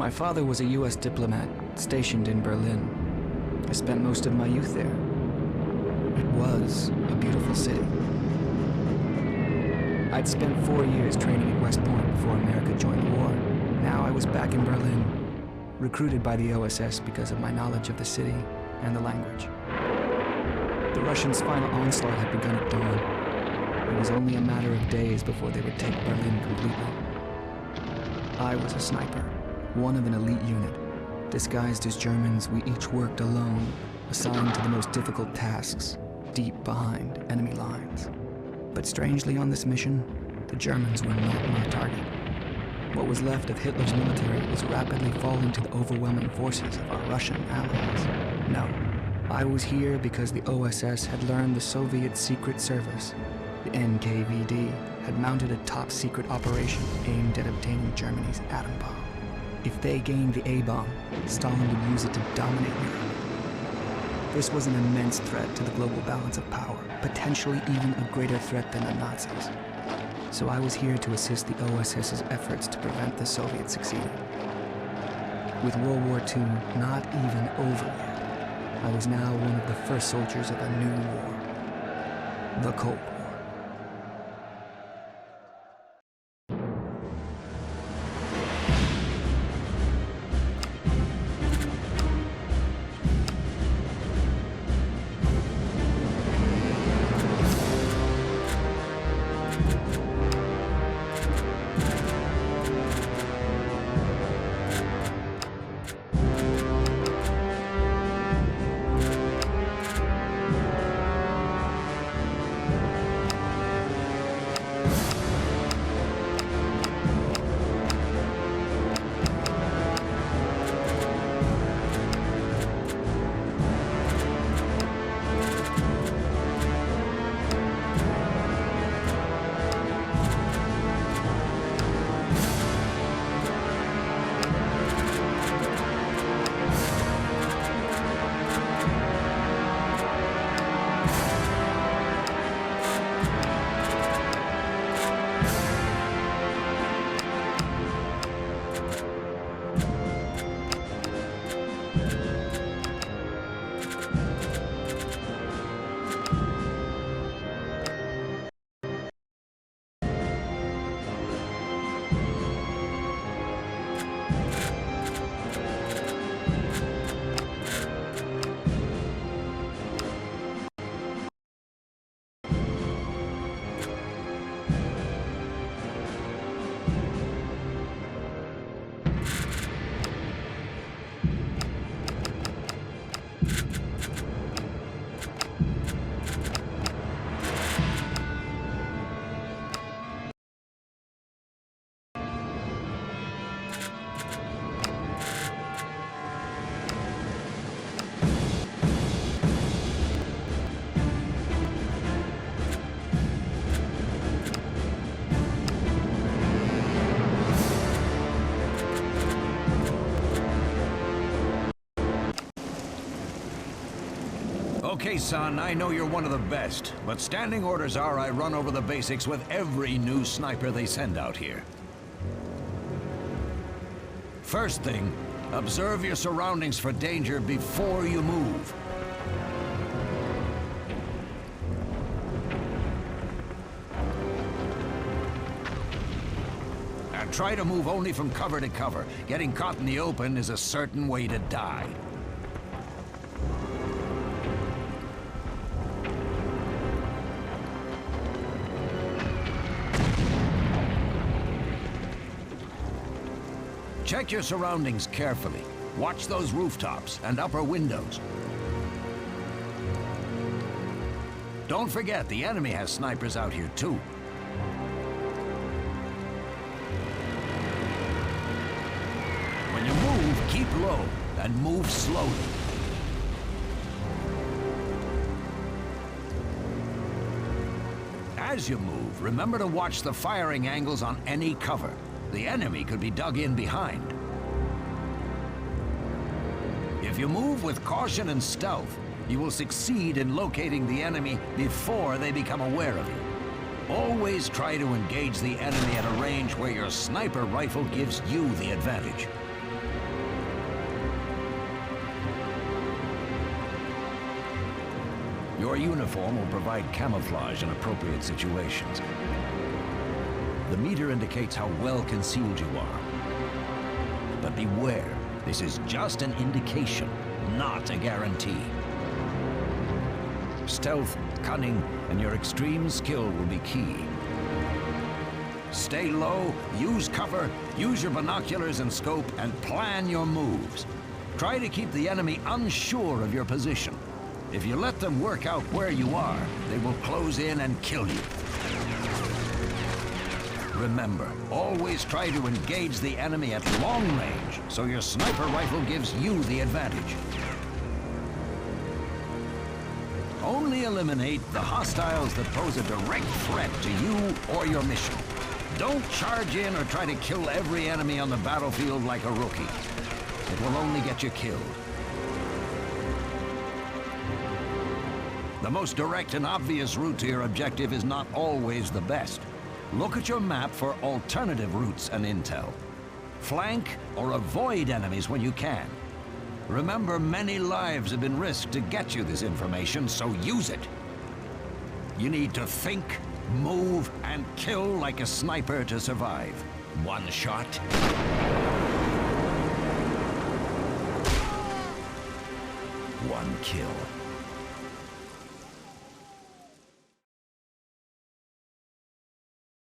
My father was a U.S. diplomat stationed in Berlin. I spent most of my youth there. It was a beautiful city. I'd spent 4 years training at West Point before America joined the war. Now I was back in Berlin, recruited by the OSS because of my knowledge of the city and the language. The Russians' final onslaught had begun at dawn. It was only a matter of days before they would take Berlin completely. I was a sniper, one of an elite unit. Disguised as Germans, we each worked alone, assigned to the most difficult tasks, deep behind enemy lines. But strangely on this mission, the Germans were not my target. What was left of Hitler's military was rapidly falling to the overwhelming forces of our Russian allies. No, I was here because the OSS had learned the Soviet Secret Service, the NKVD, had mounted a top-secret operation aimed at obtaining Germany's atom bomb. If they gained the A-bomb, Stalin would use it to dominate Europe. This was an immense threat to the global balance of power, potentially even a greater threat than the Nazis. So I was here to assist the OSS's efforts to prevent the Soviets succeeding. With World War II not even over yet, I was now one of the first soldiers of a new war, the Cold War. Okay, son, I know you're one of the best, but standing orders are I run over the basics with every new sniper they send out here. First thing, observe your surroundings for danger before you move. And try to move only from cover to cover. Getting caught in the open is a certain way to die. Check your surroundings carefully. Watch those rooftops and upper windows. Don't forget, the enemy has snipers out here too. When you move, keep low and move slowly. As you move, remember to watch the firing angles on any cover. The enemy could be dug in behind. If you move with caution and stealth, you will succeed in locating the enemy before they become aware of you. Always try to engage the enemy at a range where your sniper rifle gives you the advantage. Your uniform will provide camouflage in appropriate situations. The meter indicates how well concealed you are. But beware, this is just an indication, not a guarantee. Stealth, cunning, and your extreme skill will be key. Stay low, use cover, use your binoculars and scope, and plan your moves. Try to keep the enemy unsure of your position. If you let them work out where you are, they will close in and kill you. Remember, always try to engage the enemy at long range, so your sniper rifle gives you the advantage. Only eliminate the hostiles that pose a direct threat to you or your mission. Don't charge in or try to kill every enemy on the battlefield like a rookie. It will only get you killed. The most direct and obvious route to your objective is not always the best. Look at your map for alternative routes and intel. Flank or avoid enemies when you can. Remember, many lives have been risked to get you this information, so use it. You need to think, move, and kill like a sniper to survive. One shot. One kill.